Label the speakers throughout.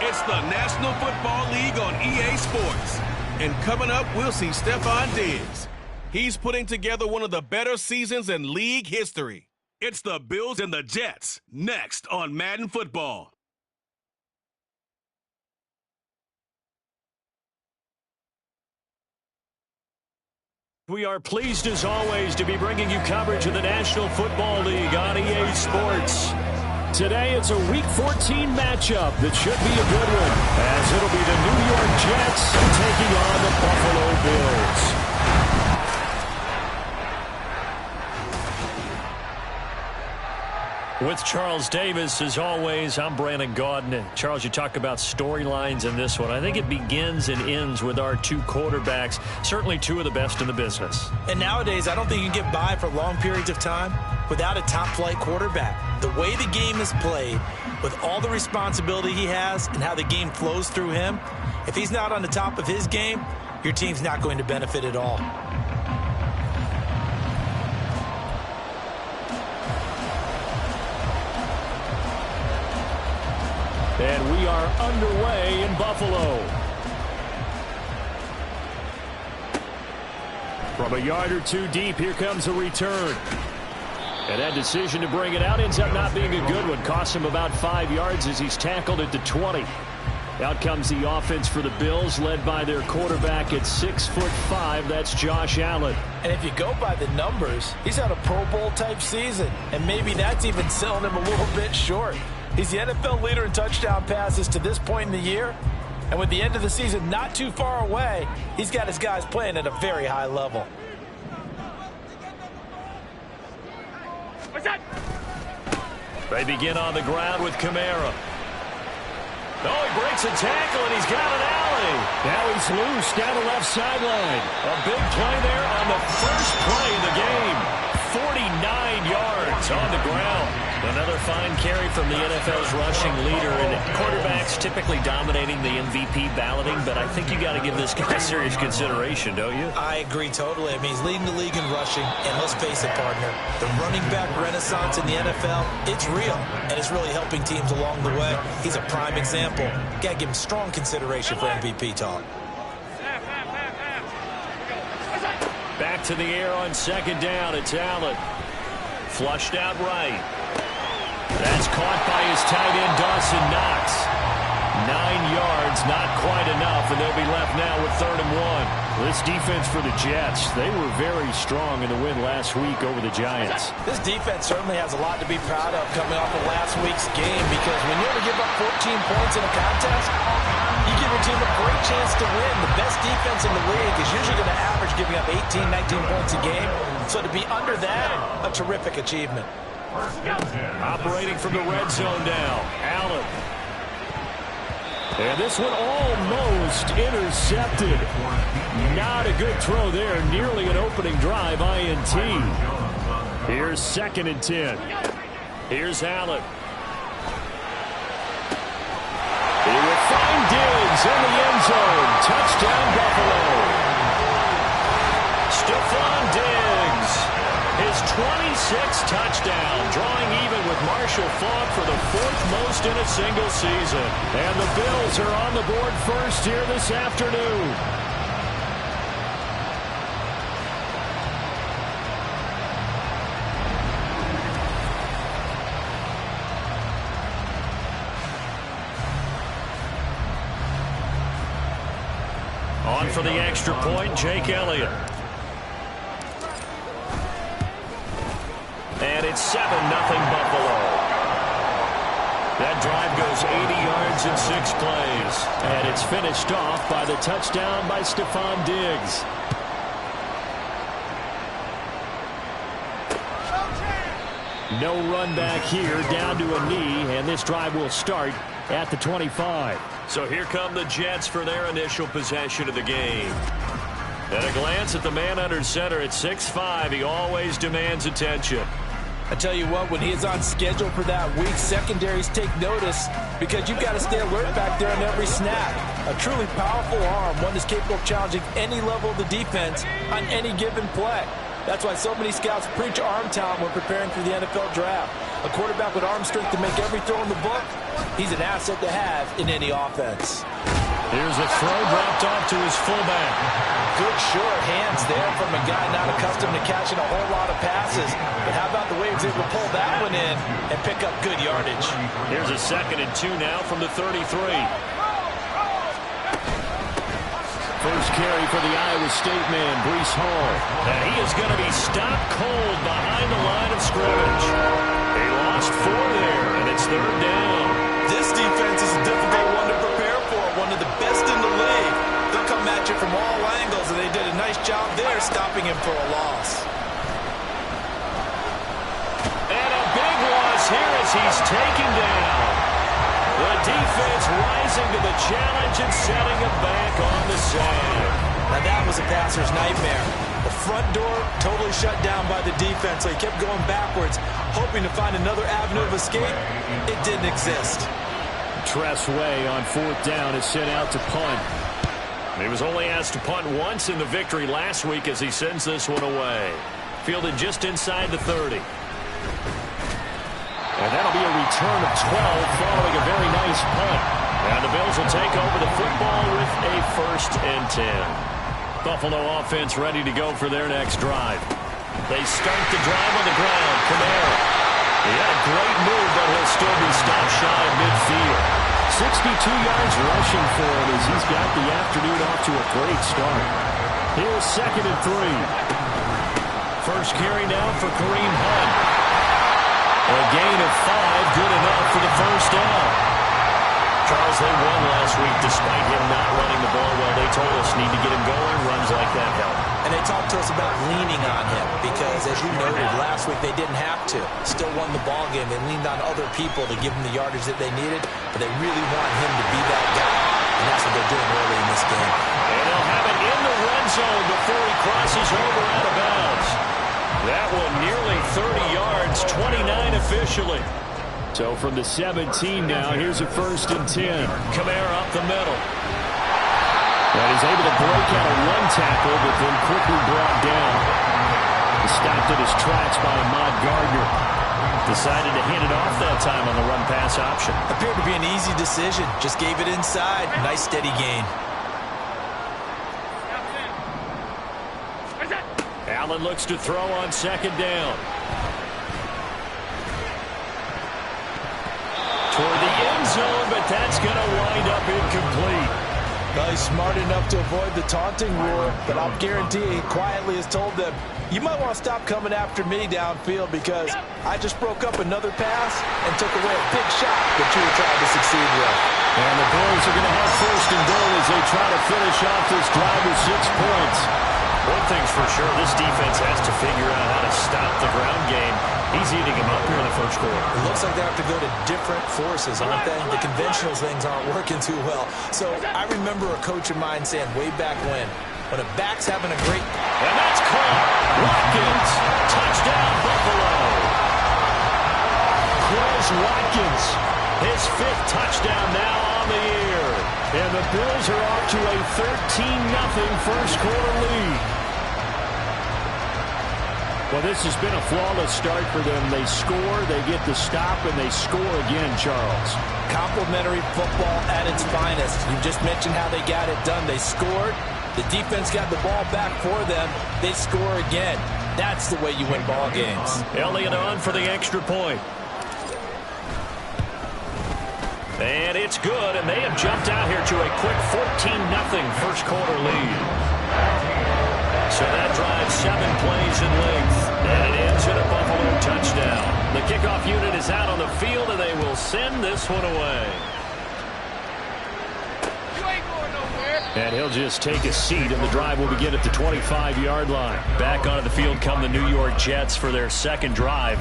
Speaker 1: It's the National Football League on EA Sports. And coming up, we'll see Stephon Diggs. He's putting together one of the better seasons in league history. It's the Bills and the Jets, next on Madden Football.
Speaker 2: We are pleased, as always, to be bringing you coverage of the National Football League on EA Sports. Today, it's a Week 14 matchup that should be a good one, as it'll be the New York Jets taking on the Buffalo Bills. With Charles Davis, as always, I'm Brandon Gaudin. Charles, you talk about storylines in this one. I think it begins and ends with our two quarterbacks, certainly two of the best in the business.
Speaker 3: And nowadays, I don't think you can get by for long periods of time without a top-flight quarterback. The way the game is played, with all the responsibility he has and how the game flows through him, if he's not on the top of his game, your team's not going to benefit at all.
Speaker 2: And we are underway in Buffalo. From a yard or two deep, here comes a return. And that decision to bring it out ends up not being a good one. Costs him about 5 yards as he's tackled at the 20. Out comes the offense for the Bills, led by their quarterback at 6'5". That's Josh Allen.
Speaker 3: And if you go by the numbers, he's had a Pro Bowl type season. And maybe that's even selling him a little bit short. He's the NFL leader in touchdown passes to this point in the year. And with the end of the season not too far away, he's got his guys playing at a very high level.
Speaker 2: They begin on the ground with Kamara. Oh, he breaks a tackle, and he's got an alley. Now he's loose down the left sideline. A big play there on the first play of the game. 49 yards on the ground. Another fine carry from the NFL's rushing leader, and quarterbacks typically dominating the MVP balloting, but I think you got to give this guy serious consideration, don't you?
Speaker 3: I agree totally. I mean, he's leading the league in rushing, and let's face it, partner, the running back renaissance in the NFL, it's real, and it's really helping teams along the way. He's a prime example. Got to give him strong consideration for MVP talk.
Speaker 2: Back to the air on second down. It's Allen. Flushed out right. That's caught by his tight end, Dawson Knox. 9 yards, not quite enough, and they'll be left now with 3rd and 1. This defense for the Jets, they were very strong in the win last week over the Giants.
Speaker 3: This defense certainly has a lot to be proud of coming off of last week's game, because when you only give up 14 points in a contest, you give your team a great chance to win. The best defense in the league is usually going to average giving up 18, 19 points a game. So to be under that, a terrific achievement.
Speaker 2: Operating from the red zone now, Allen. And this one almost intercepted. Not a good throw there. Nearly an opening drive, INT. Here's 2nd and 10. Here's Allen. He will find Diggs in the end zone. Touchdown, Buffalo. Stephon Diggs, his 26th touchdown, drawing even with Marshall Faulk for the 4th most in a single season. And the Bills are on the board first here this afternoon. On for the extra point, Jake Elliott. And it's 7-0 Buffalo. That drive goes 80 yards in 6 plays. And it's finished off by the touchdown by Stephon Diggs. No run back here, down to a knee, and this drive will start at the 25. So here come the Jets for their initial possession of the game. At a glance at the man under center at 6'5", he always demands attention.
Speaker 3: I tell you what, when he is on schedule for that week, secondaries take notice because you've got to stay alert back there on every snap. A truly powerful arm, one that's capable of challenging any level of the defense on any given play. That's why so many scouts preach arm talent when preparing for the NFL draft. A quarterback with arm strength to make every throw in the book, he's an asset to have in any offense.
Speaker 2: Here's a throw dropped off to his fullback.
Speaker 3: Good short hands there from a guy not accustomed to catching a whole lot of passes. But how about the way he was able to pull that one in and pick up good yardage?
Speaker 2: Here's a 2nd and 2 now from the 33. First carry for the Iowa State man, Breece Hall. And he is going to be stopped cold behind the line of scrimmage. They lost 4 there, and it's 3rd down.
Speaker 3: This defense is a difficult one to prepare for, one of the best in the league. They'll come at you from all angles, and they did a nice job there stopping him for a loss.
Speaker 2: And a big loss here as he's taken down. The defense rising to the challenge and setting him back on the sand.
Speaker 3: Now that was a passer's nightmare. The front door totally shut down by the defense, so he kept going backwards, hoping to find another avenue of escape. It didn't exist.
Speaker 2: Tress Way on 4th down is sent out to punt. He was only asked to punt once in the victory last week as he sends this one away. Fielded just inside the 30. And that'll be a return of 12 following a very nice punt. And the Bills will take over the football with a 1st and 10. Buffalo offense ready to go for their next drive. They start the drive on the ground. Kamara. He had a great move, but he'll still be stopped shy of midfield. 62 yards rushing for him as he's got the afternoon off to a great start. Here's 2nd and 3. First carry now for Kareem Hunt. A gain of 5, good enough for the 1st down. Charles, they won last week despite him not running the ball well. They told us need to get him going. Runs like that help.
Speaker 3: And they talked to us about leaning on him because, as you noted, last week they didn't have to. Still won the ball game. They leaned on other people to give them the yardage that they needed, but they really want him to be that guy. And that's what they're doing early in this game.
Speaker 2: And they'll have it in the red zone before he crosses over out of bounds. That one nearly 30 yards, 29 officially. So from the 17 now, here's a 1st and 10. Kamara up the middle. And he's able to break out of one tackle, but then quickly brought down. Stopped in his tracks by Ahmad Gardner. Decided to hand it off that time on the run-pass option.
Speaker 3: Appeared to be an easy decision. Just gave it inside. Nice steady gain.
Speaker 2: Allen looks to throw on 2nd down. Toward the end zone, but that's going to wind up incomplete.
Speaker 3: Well, he's smart enough to avoid the taunting rule, but I'll guarantee he quietly has told them, you might want to stop coming after me downfield because I just broke up another pass and took away a big shot that you were trying to succeed with.
Speaker 2: And the Bills are going to have 1st and goal as they try to finish off this drive with 6 points. One thing's for sure, this defense has to figure out how to stop the ground game. He's eating them up here in the 1st quarter.
Speaker 3: It looks like they have to go to different forces, aren't they? The conventional things aren't working too well. So I remember a coach of mine saying way back when a back's having a great...
Speaker 2: And that's caught. Watkins. Touchdown, Buffalo. Quez Watkins. His 5th touchdown now on the year. And the Bills are off to a 13-0 1st quarter lead. Well, this has been a flawless start for them. They score, they get the stop, and they score again, Charles.
Speaker 3: Complimentary football at its finest. You just mentioned how they got it done. They scored. The defense got the ball back for them. They score again. That's the way you win ball games.
Speaker 2: Elliott on for the extra point. And it's good, and they have jumped out here to a quick 14-0 1st quarter lead. So that drives 7 plays in length, and it ends in a Buffalo touchdown. The kickoff unit is out on the field, and they will send this one away. And he'll just take a seat, and the drive will begin at the 25-yard line. Back onto the field come the New York Jets for their 2nd drive.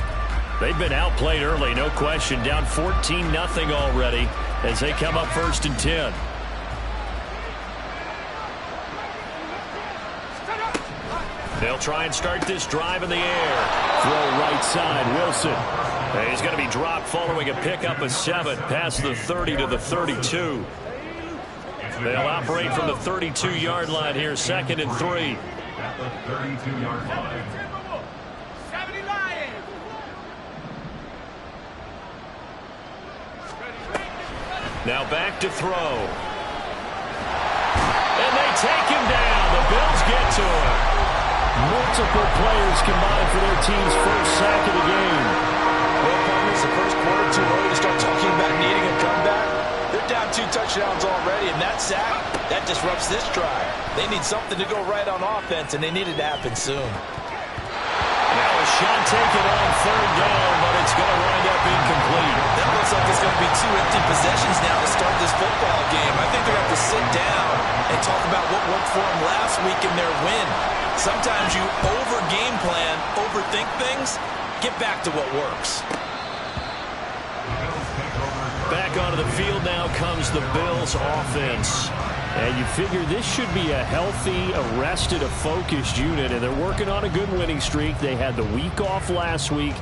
Speaker 2: They've been outplayed early, no question. Down 14-0 already as they come up 1st and 10. They'll try and start this drive in the air. Throw right side, Wilson. And he's going to be dropped following a pickup of 7 past the 30 to the 32. They'll operate from the 32-yard line here, 2nd and 3.
Speaker 4: At the 32-yard line.
Speaker 2: Now back to throw. And they take him down. The Bills get to him. Multiple players combined for their team's 1st sack of the game.
Speaker 3: Well, partners, the 1st quarter too early to start talking about needing a comeback. They're down 2 touchdowns already, and that sack, that disrupts this drive. They need something to go right on offense, and they need it to happen soon.
Speaker 2: Now a shot taken on 3rd down, but it's going to wind up incomplete.
Speaker 3: That looks like there's going to be 2 empty possessions now to start this football game. I think they're going to have to sit down and talk about what worked for them last week in their win. Sometimes you over-game plan, overthink things, get back to what works.
Speaker 2: Back onto the field now comes the Bills offense. And you figure this should be a healthy, arrested, a focused unit, and they're working on a good winning streak. They had the week off last week.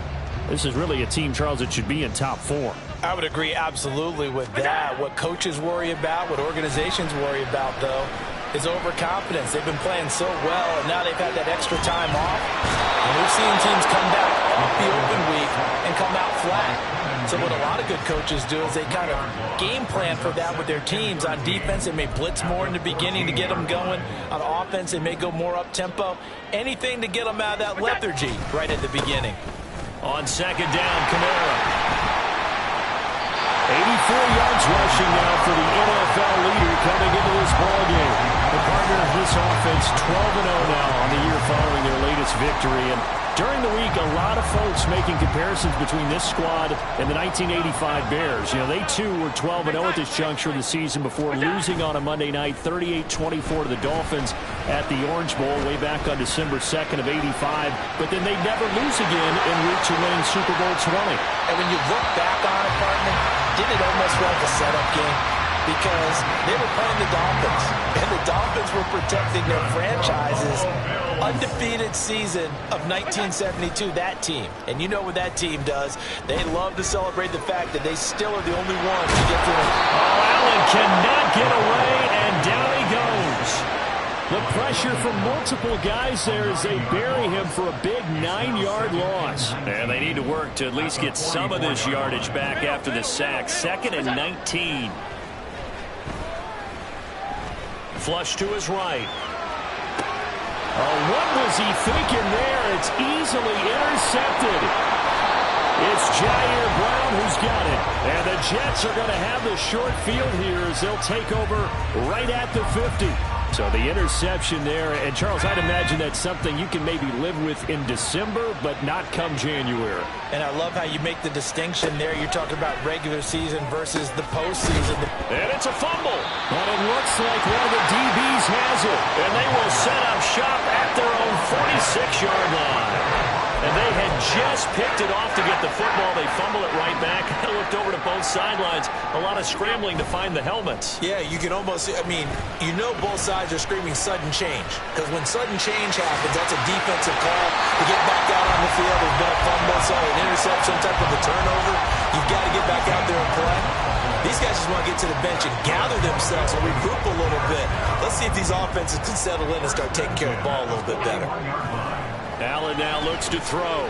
Speaker 2: This is really a team, Charles, that should be in top 4.
Speaker 3: I would agree absolutely with that. What coaches worry about, what organizations worry about, though, is overconfidence. They've been playing so well, and now they've had that extra time off. And we've seen teams come back off the open week and come out flat. So what a lot of good coaches do is they kind of game plan for that with their teams. On defense, they may blitz more in the beginning to get them going. On offense, they may go more up-tempo. Anything to get them out of that lethargy right at the beginning.
Speaker 2: On 2nd down, Kamara. 84 yards rushing now for the NFL leader coming into this ballgame. The partner of this offense, 12-0 now on the year following their latest victory. And during the week, a lot of folks making comparisons between this squad and the 1985 Bears. You know, they too were 12-0 at this juncture of the season before losing on a Monday night 38-24 to the Dolphins at the Orange Bowl way back on December 2nd of 85. But then they never lose again en route to winning Super Bowl 20.
Speaker 3: And when you look back on it, partner, didn't it almost feel like a setup game? because they were playing the Dolphins, and the Dolphins were protecting their franchise's undefeated season of 1972, that team. And you know what that team does. They love to celebrate the fact that they still are the only ones to get to it.
Speaker 2: Oh, Allen cannot get away, and down he goes. The pressure from multiple guys there as they bury him for a big 9-yard loss. And they need to work to at least get some of this yardage back after the sack. 2nd and 19. Flush to his right. Oh, what was he thinking there? It's easily intercepted. It's Jair Brown who's got it. And the Jets are going to have the short field here as they'll take over right at the 50. So the interception there. And, Charles, I'd imagine that's something you can maybe live with in December, but not come January.
Speaker 3: And I love how you make the distinction there. You're talking about regular season versus the postseason.
Speaker 2: And it's a fumble. But it looks like one of the DBs has it. And they will set up shop at their own 46-yard line. And they had just picked it off to get the football. They fumble it right back. I looked over to both sidelines. A lot of scrambling to find the helmets.
Speaker 3: Yeah, you can almost, I mean, you know both sides are screaming sudden change. Because when sudden change happens, that's a defensive call to get back out on the field. There's been a fumble, so an interception, type of a turnover. You've got to get back out there and play. These guys just want to get to the bench and gather themselves and regroup a little bit. Let's see if these offenses can settle in and start taking care of the ball a little bit better.
Speaker 2: Allen now looks to throw.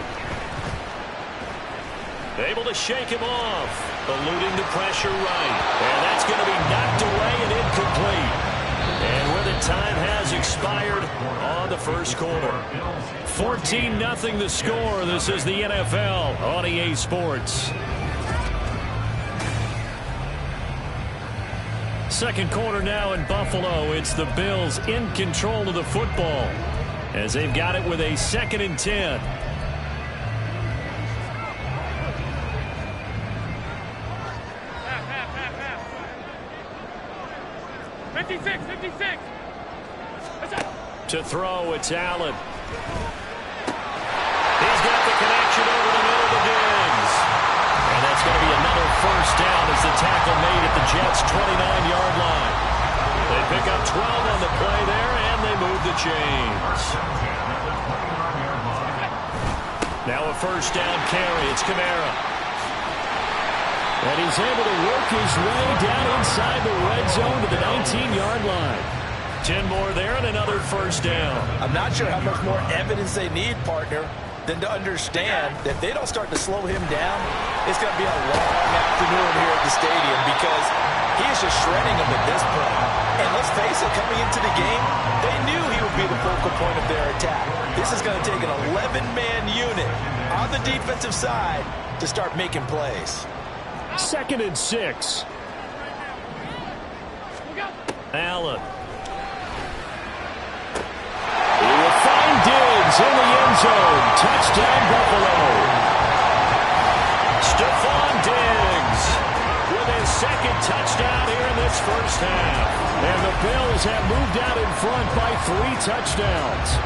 Speaker 2: Able to shake him off. Eluding the pressure right. And that's going to be knocked away and incomplete. And with it, time has expired on the first quarter. 14-0 the score. This is the NFL on EA Sports. Second quarter now in Buffalo. It's the Bills in control of the football as they've got it with a 2nd and 10. To throw, it's Allen. He's got the connection over the middle to Diggs. And that's going to be another first down as the tackle made at the Jets' 29-yard line. They pick up 12 on the play there, and they move the chains. Now a first down carry. It's Kamara. And he's able to work his way down inside the red zone to the 19-yard line. 10 more there and another first down.
Speaker 3: I'm not sure how much more evidence they need, partner, than to understand that if they don't start to slow him down, it's going to be a long afternoon here at the stadium because he is just shredding them at this point. And let's face it, coming into the game, they knew he would be the focal point of their attack. This is going to take an 11-man unit on the defensive side to start making plays.
Speaker 2: 2nd and 6. Allen. He will find Diggs in the end zone. Touchdown, Buffalo. Stephon Diggs with his 2nd touchdown here in this first half. And the Bills have moved out in front by 3 touchdowns.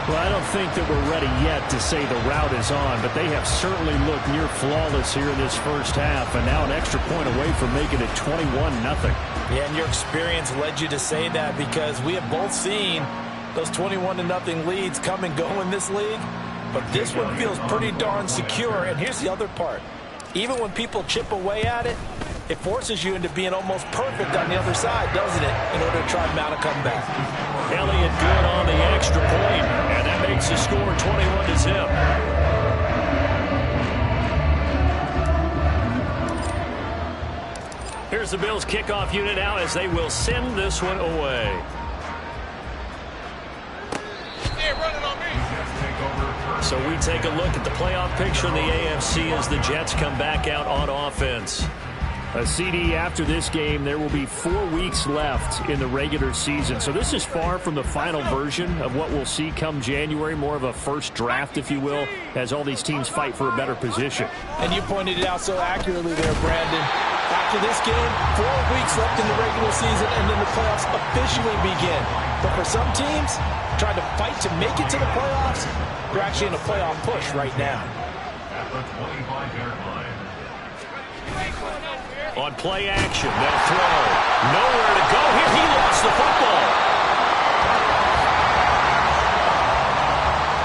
Speaker 2: Well, I don't think that we're ready yet to say the route is on, but they have certainly looked near flawless here in this first half, and now an extra point away from making it 21-0.
Speaker 3: Yeah, and your experience led you to say that because we have both seen those 21-0 leads come and go in this league, but this one feels pretty darn secure. And here's the other part. Even when people chip away at it, it forces you into being almost perfect on the other side, doesn't it, in order to try to mount a comeback.
Speaker 2: Elliott good on the extra point, and that makes the score 21-0. Here's the Bills kickoff unit out as they will send this one away. So we take a look at the playoff picture in the AFC as the Jets come back out on offense. A CD after this game, there will be 4 weeks left in the regular season. So this is far from the final version of what we'll see come January, more of a first draft, if you will, as all these teams fight for a better position.
Speaker 3: And you pointed it out so accurately there, Brandon. After this game, 4 weeks left in the regular season, and then the playoffs officially begin. But for some teams, trying to fight to make it to the playoffs, they're actually in a playoff push right now.
Speaker 4: At the 25-yard line.
Speaker 2: On play action, they'll throw. Nowhere to go here. He lost the football.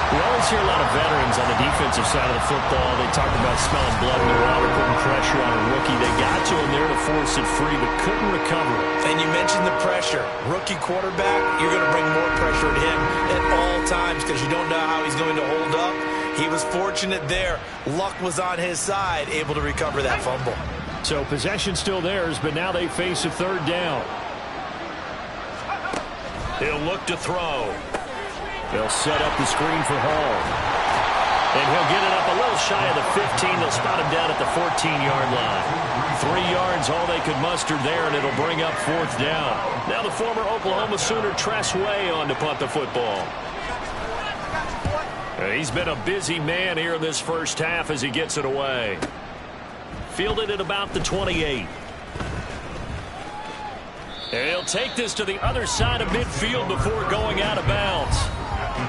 Speaker 2: We always hear a lot of veterans on the defensive side of the football. They talk about smelling blood in the water, putting pressure on a rookie. They got to him there to force it free, but couldn't recover it.
Speaker 3: And you mentioned the pressure. Rookie quarterback, you're going to bring more pressure at him at all times because you don't know how he's going to hold up. He was fortunate there. Luck was on his side, able to recover that fumble.
Speaker 2: So possession still theirs, but now they face a third down. He'll look to throw. They'll set up the screen for Hall. And he'll get it up a little shy of the 15. They'll spot him down at the 14-yard line. 3 yards, all they could muster there, and it'll bring up fourth down. Now the former Oklahoma Sooner Tress Way on to punt the football. He's been a busy man here in this first half as he gets it away. Fielded at about the 28. And he'll take this to the other side of midfield before going out of bounds.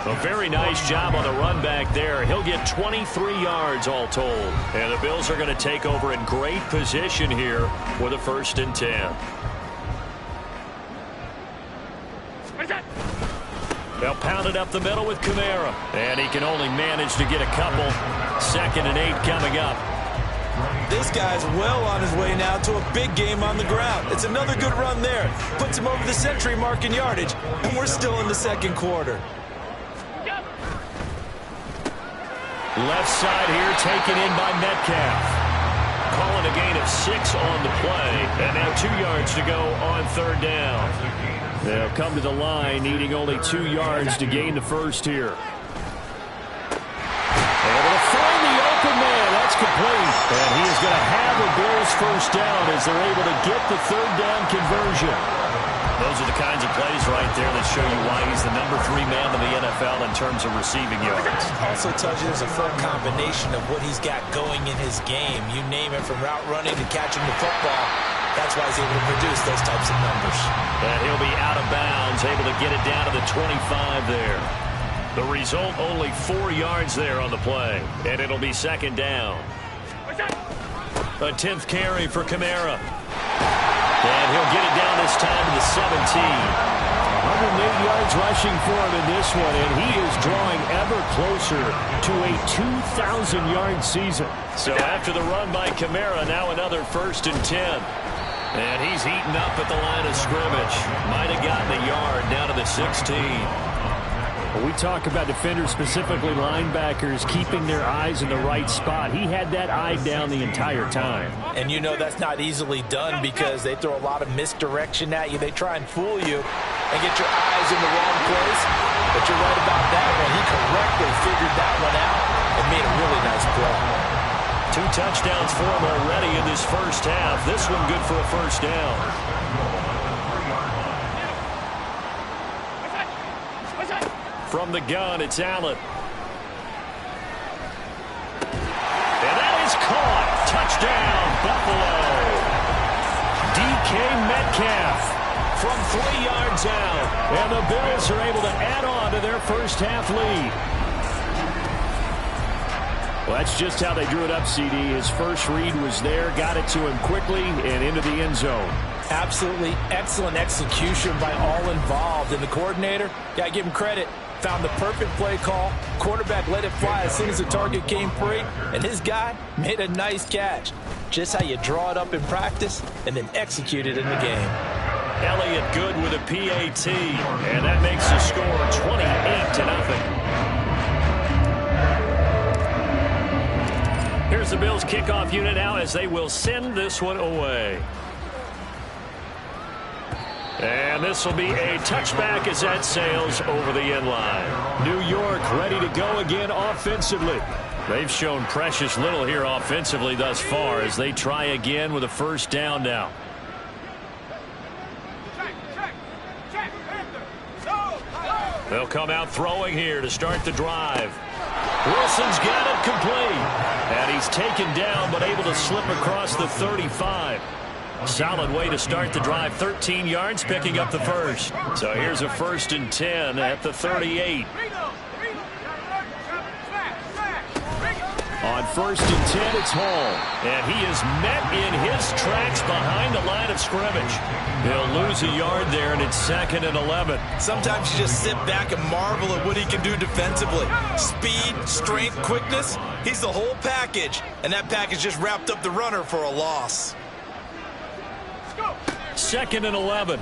Speaker 2: A very nice job on the run back there. He'll get 23 yards all told. And the Bills are going to take over in great position here with a 1st and 10. They'll pound it up the middle with Kamara. And he can only manage to get a couple. 2nd and 8 coming up.
Speaker 3: This guy's well on his way now to a big game on the ground. It's another good run there. Puts him over the century mark in yardage. And we're still in the 2nd quarter.
Speaker 2: Left side here taken in by Metcalf. Calling a gain of 6 on the play. And now 2 yards to go on 3rd down. They'll come to the line needing only 2 yards to gain the first here. Able to find the open man. That's complete. And he is going to have the Bills' first down as they're able to get the 3rd down conversion. Those are the kinds of plays right there that show you why he's the number 3 man in the NFL in terms of receiving yards.
Speaker 3: Also tells you there's a full combination of what he's got going in his game. You name it, from route running to catching the football. That's why he's able to produce those types of numbers.
Speaker 2: And he'll be out of bounds, able to get it down to the 25 there. The result, only 4 yards there on the play. And it'll be 2nd down. A 10th carry for Kamara. And he'll get it down this time to the 17. 108 yards rushing for him in this one, and he is drawing ever closer to a 2,000-yard season. So after the run by Kamara, now another 1st and 10. And he's eaten up at the line of scrimmage. Might have gotten a yard down to the 16. When we talk about defenders, specifically linebackers, keeping their eyes in the right spot. He had that eye down the entire time.
Speaker 3: And you know that's not easily done because they throw a lot of misdirection at you. They try and fool you and get your eyes in the wrong place. But you're right about that one. He correctly figured that one out and made a really nice play.
Speaker 2: 2 touchdowns for him already in this first half. This one good for a 1st down. From the gun, it's Allen. And that is caught. Touchdown, Buffalo. DK Metcalf from 3 yards out. And the Bills are able to add on to their first half lead. Well, that's just how they drew it up, CD. His first read was there, got it to him quickly, and into the end zone.
Speaker 3: Absolutely excellent execution by all involved. And the coordinator, got to give him credit, found the perfect play call. Quarterback let it fly as soon as the target came free, and his guy made a nice catch. Just how you draw it up in practice and then execute it in the game.
Speaker 2: Elliott good with a PAT, and that makes the score 28-0. Here's the Bills kickoff unit now as they will send this one away. And this will be a touchback as that sails over the end line. New York ready to go again offensively. They've shown precious little here offensively thus far as they try again with a 1st down now. They'll come out throwing here to start the drive. Wilson's got it complete. And he's taken down but able to slip across the 35. Solid way to start the drive. 13 yards, picking up the first. So here's a 1st and 10 at the 38. On 1st and 10, it's Hall. And he is met in his tracks behind the line of scrimmage. He'll lose a yard there, and it's 2nd and 11.
Speaker 3: Sometimes you just sit back and marvel at what he can do defensively. Speed, strength, quickness. He's the whole package. And that package just wrapped up the runner for a loss.
Speaker 2: 2nd and 11.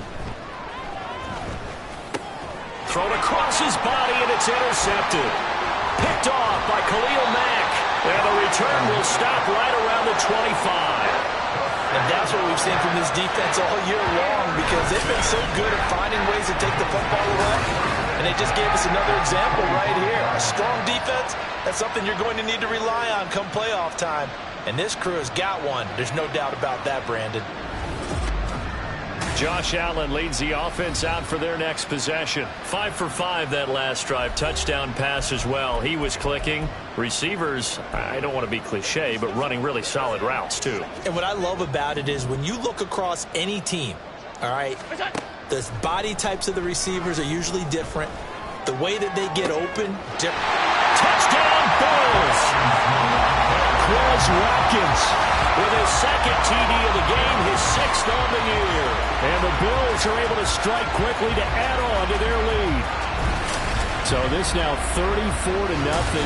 Speaker 2: Thrown across his body, and it's intercepted. Picked off by Khalil Mack. And the return will stop right around the 25.
Speaker 3: And that's what we've seen from this defense all year long, because they've been so good at finding ways to take the football away. And they just gave us another example right here. A strong defense, that's something you're going to need to rely on come playoff time. And this crew has got one. There's no doubt about that, Brandon.
Speaker 2: Josh Allen leads the offense out for their next possession. 5 for 5 that last drive. Touchdown pass as well. He was clicking. Receivers, I don't want to be cliche, but running really solid routes too.
Speaker 3: And what I love about it is when you look across any team, all right, the body types of the receivers are usually different. The way that they get open, different.
Speaker 2: Touchdown Bills! Quez Watkins with his 2nd TD of the game, his 6th on the year. And the Bills are able to strike quickly to add on to their lead. So this now 34-0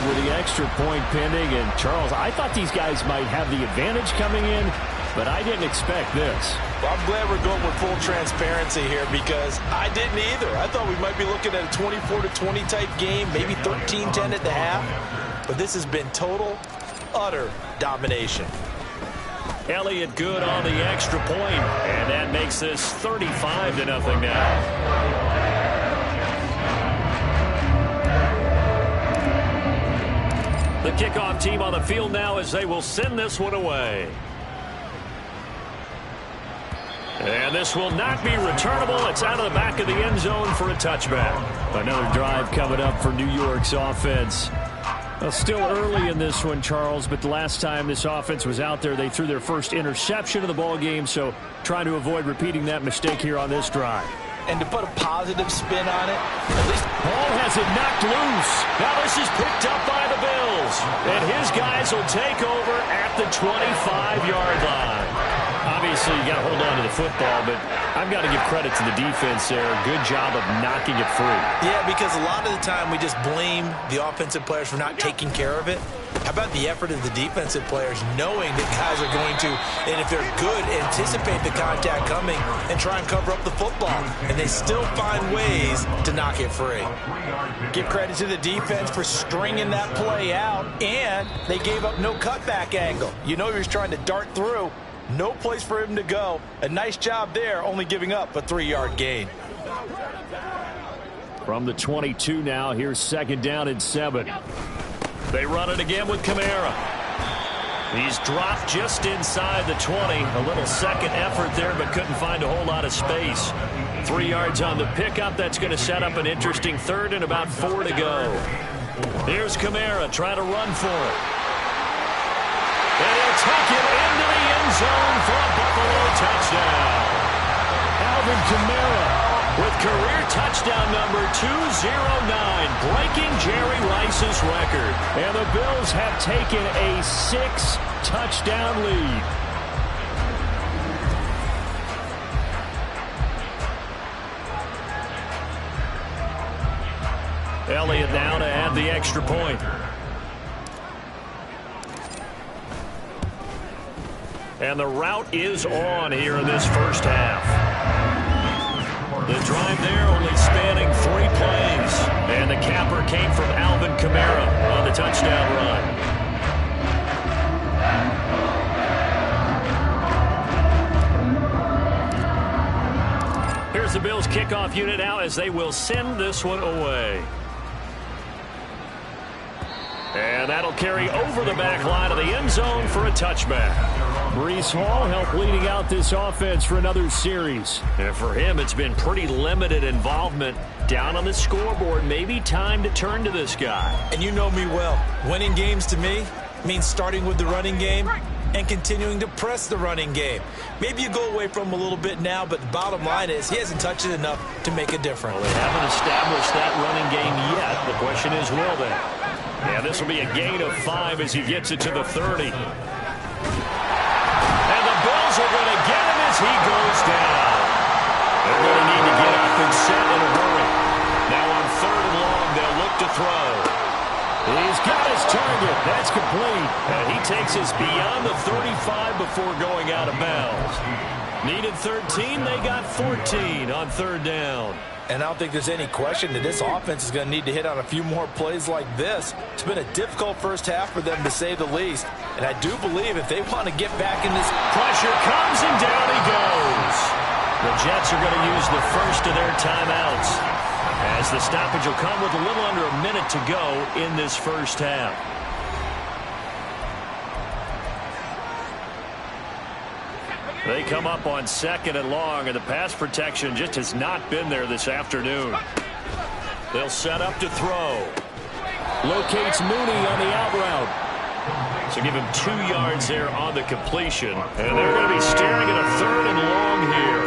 Speaker 2: with the extra point pending. And Charles, I thought these guys might have the advantage coming in, but I didn't expect this.
Speaker 3: Well, I'm glad we're going with full transparency here, because I didn't either. I thought we might be looking at a 24-20 type game, maybe 13-10 at the half. But this has been total, utter domination.
Speaker 2: Elliott good on the extra point, and that makes this 35-0 now. The kickoff team on the field now as they will send this one away. And this will not be returnable. It's out of the back of the end zone for a touchback. Another drive coming up for New York's offense. Well, still early in this one, Charles, but the last time this offense was out there, they threw their first interception of the ball game, so trying to avoid repeating that mistake here on this drive.
Speaker 3: And to put a positive spin on it, at least
Speaker 2: Hall has it knocked loose. Now this is picked up by the Bills. And his guys will take over at the 25-yard line. Obviously, you got to hold on to the football, but I've got to give credit to the defense there. Good job of knocking it free.
Speaker 3: Yeah, because a lot of the time we just blame the offensive players for not taking care of it. How about the effort of the defensive players knowing that guys are going to, and if they're good, anticipate the contact coming and try and cover up the football. And they still find ways to knock it free. Give credit to the defense for stringing that play out, and they gave up no cutback angle. You know he was trying to dart through. No place for him to go. A nice job there, only giving up a 3-yard gain.
Speaker 2: From the 22 now, here's 2nd down and 7. They run it again with Kamara. He's dropped just inside the 20. A little second effort there, but couldn't find a whole lot of space. 3 yards on the pickup. That's going to set up an interesting 3rd and about 4 to go. Here's Kamara trying to run for it. And he'll take it into the end zone for a Buffalo touchdown. Alvin Kamara with career touchdown number 209, breaking Jerry Rice's record. And the Bills have taken a 6-touchdown lead. Elliott now to add the extra point. And the route is on here in this first half. The drive there only spanning 3 plays. And the capper came from Alvin Kamara on the touchdown run. Here's the Bills kickoff unit now as they will send this one away. And that'll carry over the back line of the end zone for a touchback. Breece Hall helped leading out this offense for another series. And for him, it's been pretty limited involvement. Down on the scoreboard, maybe time to turn to this guy.
Speaker 3: And you know me well. Winning games to me means starting with the running game and continuing to press the running game. Maybe you go away from him a little bit now, but the bottom line is he hasn't touched it enough to make a difference.
Speaker 2: Well, they haven't established that running game yet. The question is, will they? Yeah, this will be a gain of 5 as he gets it to the 30. And the Bills are going to get him as he goes down. They're going to need to get up and set in a hurry. Now on 3rd and long, they'll look to throw. He's got his target. That's complete. And he takes us beyond the 35 before going out of bounds. Needed 13. They got 14 on 3rd down.
Speaker 3: And I don't think there's any question that this offense is going to need to hit on a few more plays like this. It's been a difficult first half for them, to say the least. And I do believe if they want to get back in this...
Speaker 2: Pressure comes and down he goes. The Jets are going to use the first of their timeouts, as the stoppage will come with a little under a minute to go in this first half. They come up on 2nd and long, and the pass protection just has not been there this afternoon. They'll set up to throw. Locates Mooney on the out route. So give him 2 yards there on the completion. And they're going to be staring at a 3rd and long here.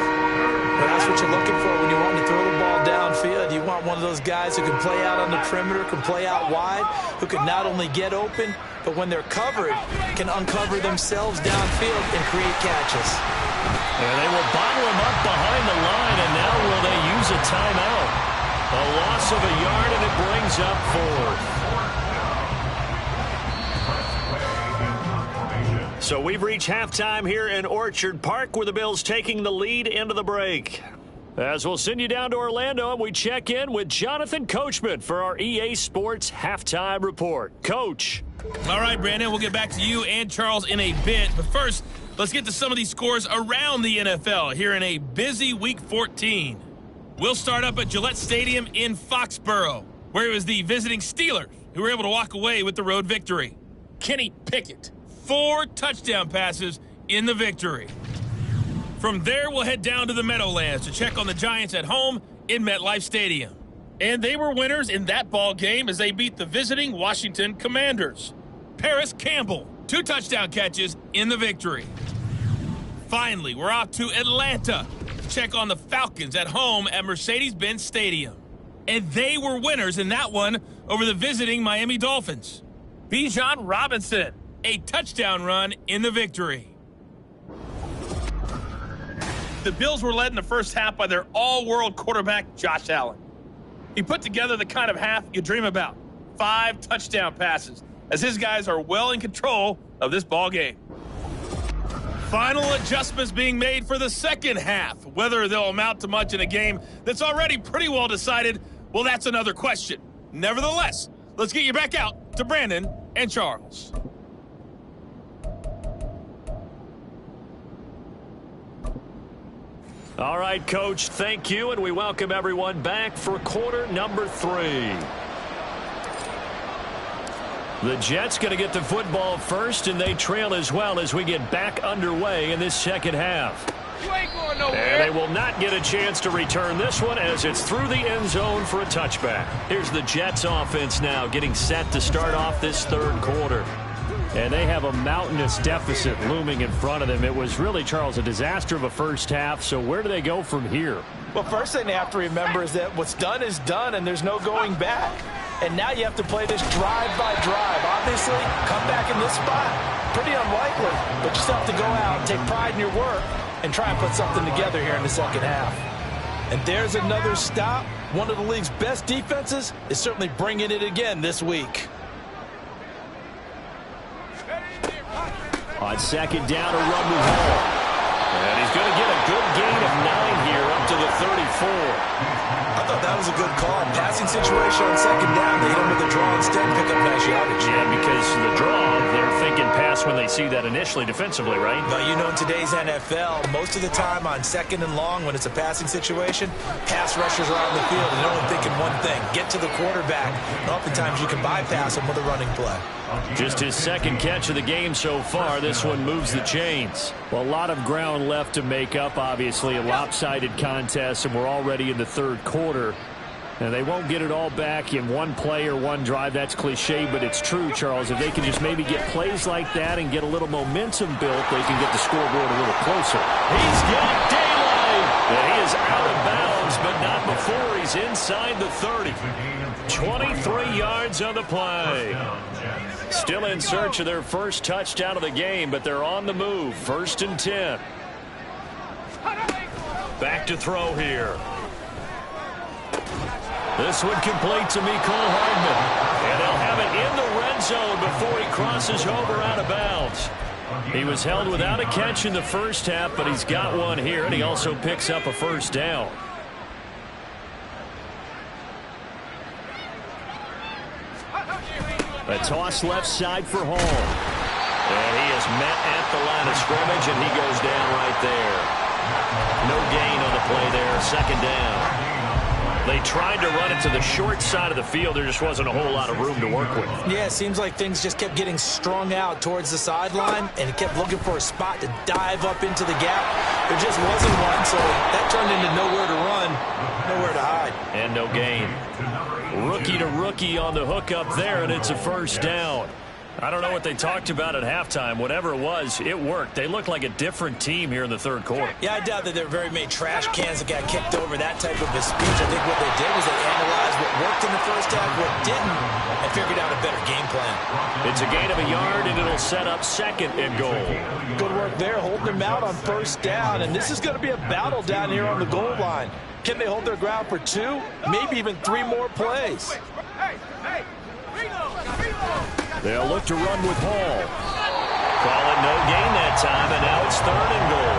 Speaker 3: Well, that's what you're looking for when you want to throw the ball downfield. You want one of those guys who can play out on the perimeter, can play out wide, who can not only get open, but when they're covered, can uncover themselves downfield and create catches.
Speaker 2: And they will bottle him up behind the line, and now will they use a timeout? A loss of a yard, and it brings up 4th. So we've reached halftime here in Orchard Park, where the Bills taking the lead into the break. As we'll send you down to Orlando, and we check in with Jonathan Coachman for our EA Sports Halftime Report. Coach.
Speaker 1: All right, Brandon, we'll get back to you and Charles in a bit. But first, let's get to some of these scores around the NFL here in a busy Week 14. We'll start up at Gillette Stadium in Foxborough, where it was the visiting Steelers who were able to walk away with the road victory. Kenny Pickett, 4 touchdown passes in the victory. From there, we'll head down to the Meadowlands to check on the Giants at home in MetLife Stadium. And they were winners in that ball game as they beat the visiting Washington Commanders. Paris Campbell, 2 touchdown catches in the victory. Finally, we're off to Atlanta to check on the Falcons at home at Mercedes-Benz Stadium. And they were winners in that one over the visiting Miami Dolphins. Bijan Robinson, a touchdown run in the victory. The Bills were led in the first half by their all-world quarterback, Josh Allen. He put together the kind of half you dream about. 5 touchdown passes, as his guys are well in control of this ball game. Final adjustments being made for the second half. Whether they'll amount to much in a game that's already pretty well decided, well, that's another question. Nevertheless, let's get you back out to Brandon and Charles.
Speaker 2: All right, Coach, thank you, and we welcome everyone back for quarter number 3. The Jets going to get the football first, and they trail as well as we get back underway in this second half.
Speaker 1: You ain't going nowhere.
Speaker 2: And they will not get a chance to return this one as it's through the end zone for a touchback. Here's the Jets offense now getting set to start off this 3rd quarter. And they have a mountainous deficit looming in front of them. It was really, Charles, a disaster of a first half. So where do they go from here?
Speaker 3: Well, first thing they have to remember is that what's done is done, and there's no going back. And now you have to play this drive by drive. Obviously, come back in this spot, pretty unlikely. But you still have to go out and take pride in your work and try and put something together here in the second half. And there's another stop. One of the league's best defenses is certainly bringing it again this week.
Speaker 2: On second down, a run with Hall. And he's going to get a good gain of 9 here up to the 34.
Speaker 3: I thought that was a good call. Passing situation on second down. They hit him with a draw instead and pick up nice yardage.
Speaker 2: Yeah, because the draw, they're thinking pass when they see that initially defensively, right?
Speaker 3: But you know, in today's NFL, most of the time on second and long, when it's a passing situation, pass rushers are out in the field and they're only thinking one thing: get to the quarterback. And oftentimes you can bypass him with a running play.
Speaker 2: Just his second catch of the game so far. This one moves the chains. Well, a lot of ground left to make up, obviously. A lopsided contest, and we're already in the 3rd quarter. And they won't get it all back in one play or one drive. That's cliche, but it's true, Charles. If they can just maybe get plays like that and get a little momentum built, they can get the scoreboard a little closer. He's got daylight. And he is out of bounds, but not before he's inside the 30. 23 yards on the play. Still in search of their first touchdown of the game, but they're on the move. 1st and 10. Back to throw here. This one complete to Mecole Hardman. And they'll have it in the red zone before he crosses over out of bounds. He was held without a catch in the first half, but he's got one here, and he also picks up a first down. A toss left side for Hall. And he is met at the line of scrimmage, and he goes down right there. No gain on the play there. 2nd down. They tried to run it to the short side of the field. There just wasn't a whole lot of room to work with.
Speaker 3: Yeah, it seems like things just kept getting strung out towards the sideline, and he kept looking for a spot to dive up into the gap. There just wasn't one, so that turned into nowhere to run, nowhere to hide.
Speaker 2: And no gain. Rookie to rookie on the hook up there, and it's a first down. I don't know what they talked about at halftime. Whatever it was, it worked. They look like a different team here in the 3rd quarter.
Speaker 3: Yeah, I doubt that there were very many trash cans that got kicked over, that type of a speech. I think what they did was they analyzed what worked in the first half, what didn't, and figured out a better game plan.
Speaker 2: It's a gain of a yard, and it'll set up 2nd and goal.
Speaker 3: Good work there, holding them out on 1st down, and this is going to be a battle down here on the goal line. Can they hold their ground for 2, maybe even 3 more plays?
Speaker 2: They'll look to run with Hall. Call it no gain that time, and now it's 3rd and goal.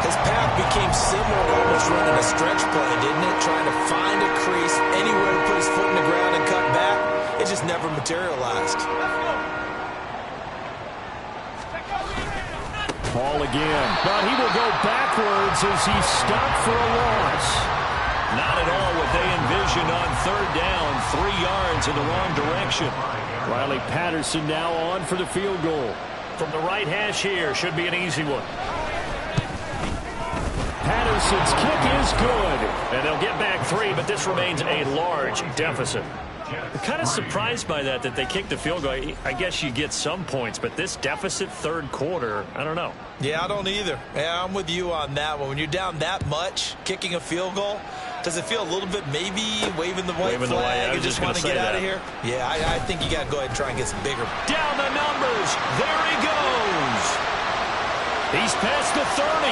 Speaker 3: His path became similar to almost running a stretch play, didn't it? Trying to find a crease, anywhere to put his foot in the ground and cut back. It just never materialized.
Speaker 2: Hall again. But he will go backwards as he stopped for a loss. Not at all what they envisioned on 3rd down. 3 yards in the wrong direction. Riley Patterson now on for the field goal. From the right hash here, should be an easy one. Patterson's kick is good. And they'll get back 3, but this remains a large deficit. I'm kind of surprised by that they kicked the field goal. I guess you get some points, but this deficit 3rd quarter, I don't know.
Speaker 3: Yeah, I don't either. Yeah, I'm with you on that one. When you're down that much, kicking a field goal, does it feel a little bit maybe waving the white flag and just want to get out of here? Yeah, I think you got to go ahead and try and get some bigger.
Speaker 2: Down the numbers. There he goes. He's past the 30.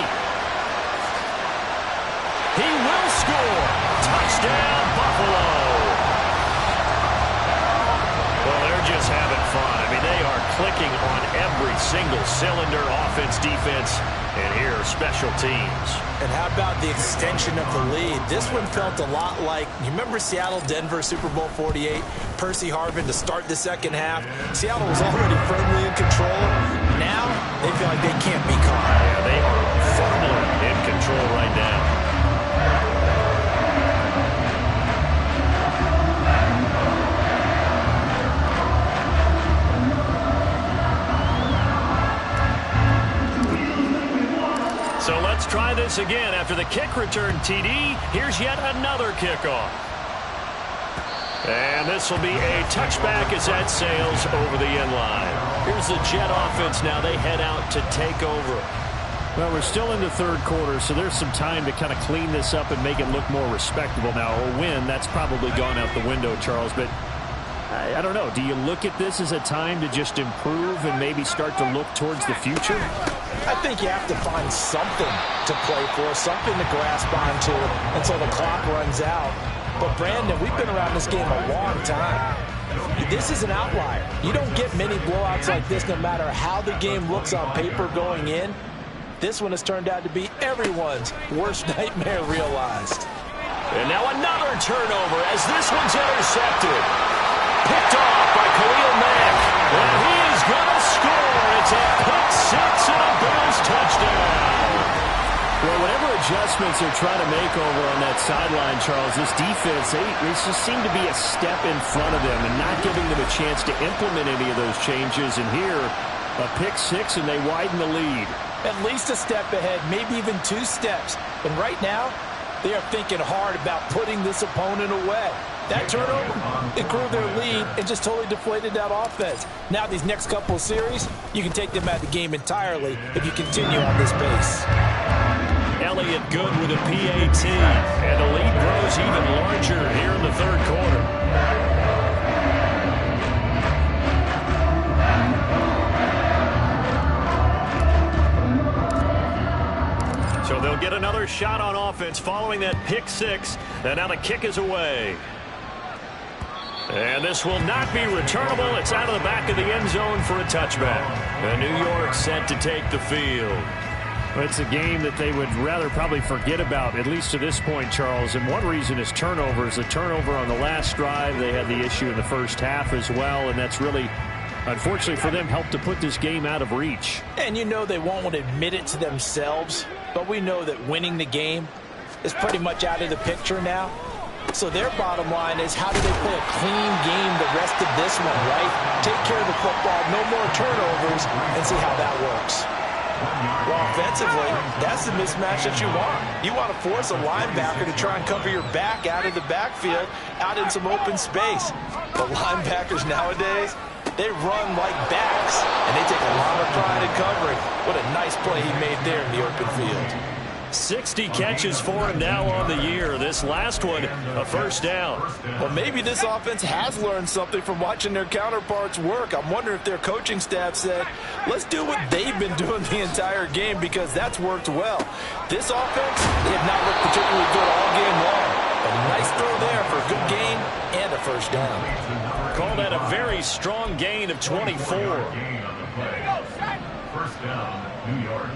Speaker 2: He will score. Touchdown, Buffalo. Well, they're just having fun. I mean, they are clicking on every single cylinder, offense, defense, and here, special teams.
Speaker 3: And how about the extension of the lead? This one felt a lot like, you remember Seattle-Denver Super Bowl 48? Percy Harvin to start the 2nd half. Seattle was already firmly in control. Now, they feel like they can't be caught.
Speaker 2: Yeah, they are firmly in control right now. So let's try this again. After the kick return TD, here's yet another kickoff. And this will be a touchback as that sails over the end line. Here's the Jet offense now. They head out to take over. Well, we're still in the 3rd quarter, so there's some time to kind of clean this up and make it look more respectable now. A win, that's probably gone out the window, Charles, but I don't know. Do you look at this as a time to just improve and maybe start to look towards the future?
Speaker 3: I think you have to find something to play for, something to grasp onto until the clock runs out. But, Brandon, we've been around this game a long time. This is an outlier. You don't get many blowouts like this no matter how the game looks on paper going in. This one has turned out to be everyone's worst nightmare realized.
Speaker 2: And now another turnover as this one's intercepted. Picked off by Khalil Mack. And he is going to score. It's a pick six and a Bills touchdown. Well, whatever adjustments they're trying to make over on that sideline, Charles, this defense, they just seem to be a step in front of them and not giving them a chance to implement any of those changes. And here, a pick six, and they widen the lead.
Speaker 3: At least a step ahead, maybe even 2 steps. And right now, they are thinking hard about putting this opponent away. That turnover, it grew their lead and just totally deflated that offense. Now these next couple of series, you can take them out of the game entirely if you continue on this pace.
Speaker 2: Elliott good with a PAT, and the lead grows even larger here in the 3rd quarter. So they'll get another shot on offense following that pick six. And now the kick is away. And this will not be returnable. It's out of the back of the end zone for a touchback. And New York set to take the field.
Speaker 5: Well, it's a game that they would rather probably forget about, at least to this point, Charles. And one reason is turnovers. The turnover on the last drive, they had the issue in the first half as well. And that's really, unfortunately for them, helped to put this game out of reach.
Speaker 3: And you know they won't admit it to themselves, but we know that winning the game is pretty much out of the picture now. So their bottom line is, how do they play a clean game the rest of this one, right? Take care of the football, no more turnovers, and see how that works. Well, offensively, that's the mismatch that you want. You want to force a linebacker to try and cover your back out of the backfield, out in some open space. The linebackers nowadays, they run like backs, and they take a lot of pride in covering. What a nice play he made there in the open field.
Speaker 2: 60 catches for him now on the year. This last one, a first down.
Speaker 3: Well, maybe this offense has learned something from watching their counterparts work. I'm wondering if their coaching staff said, let's do what they've been doing the entire game, because that's worked well. This offense, they have not looked particularly good all game long. But a nice throw there for a good gain and a first down.
Speaker 2: Call that a very strong gain of 24.
Speaker 4: First down, New York.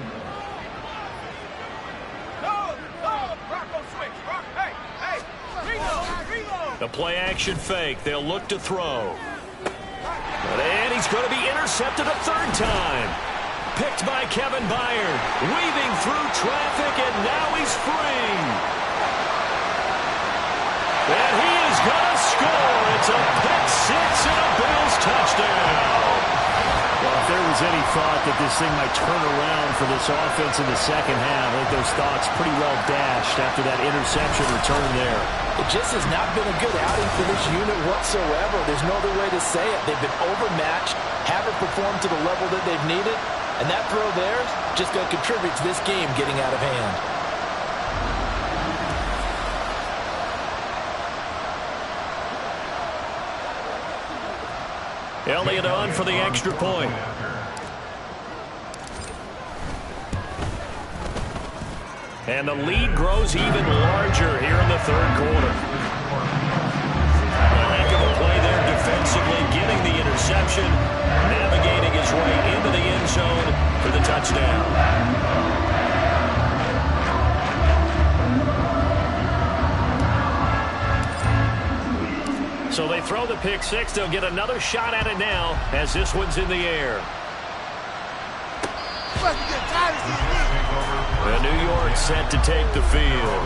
Speaker 2: The play-action fake. They'll look to throw. And he's going to be intercepted a third time. Picked by Kevin Byard. Weaving through traffic, and now he's free. And he is going to score. It's a pick six and a Bills touchdown.
Speaker 5: Well, if there was any thought that this thing might turn around for this offense in the second half, I think those thoughts pretty well dashed after that interception return there.
Speaker 3: It just has not been a good outing for this unit whatsoever. There's no other way to say it. They've been overmatched, haven't performed to the level that they've needed, and that throw there is just going to contribute to this game getting out of hand.
Speaker 2: Elliott on for the extra point. And the lead grows even larger here in the third quarter. A heck of a play there defensively, getting the interception, navigating his way into the end zone for the touchdown. So they throw the pick six. They'll get another shot at it now as this one's in the air. And New York set to take the field.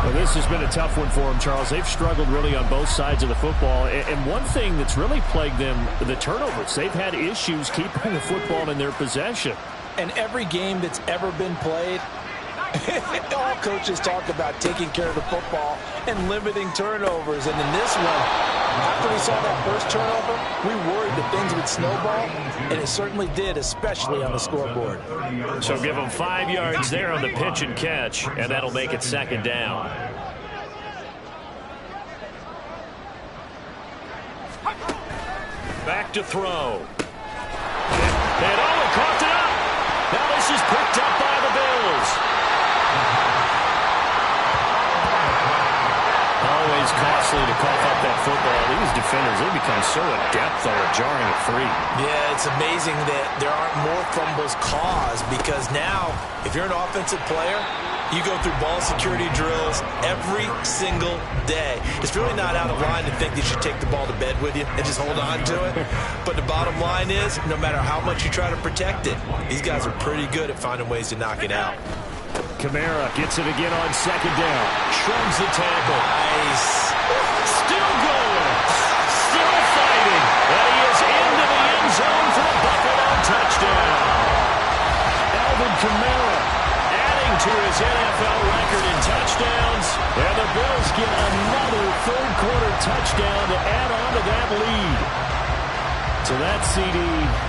Speaker 5: Well, this has been a tough one for them, Charles. They've struggled really on both sides of the football. And one thing that's really plagued them, the turnovers. They've had issues keeping the football in their possession.
Speaker 3: And every game that's ever been played, all coaches talk about taking care of the football and limiting turnovers. And in this one, after we saw that first turnover, we worried that things would snowball, and it certainly did, especially on the scoreboard.
Speaker 2: So give them 5 yards there on the pitch and catch, and that'll make it second down. Back to throw. And he coughed it up. Now this is picked up by the Bills. Always costly to cough up that football. These defenders, they become so adept at jarring it free.
Speaker 3: Yeah, it's amazing that there aren't more fumbles caused, because now, if you're an offensive player, you go through ball security drills every single day. It's really not out of line to think that you should take the ball to bed with you and just hold on to it. But the bottom line is, no matter how much you try to protect it, these guys are pretty good at finding ways to knock it out.
Speaker 5: Kamara gets it again on second down.
Speaker 2: Shrugs the tackle.
Speaker 3: Nice.
Speaker 2: Still going. Still fighting. And he is into the end zone for a Buffalo touchdown. Alvin Kamara adding to his NFL record in touchdowns. And the Bills get another third-quarter touchdown to add on to that lead. So that CD,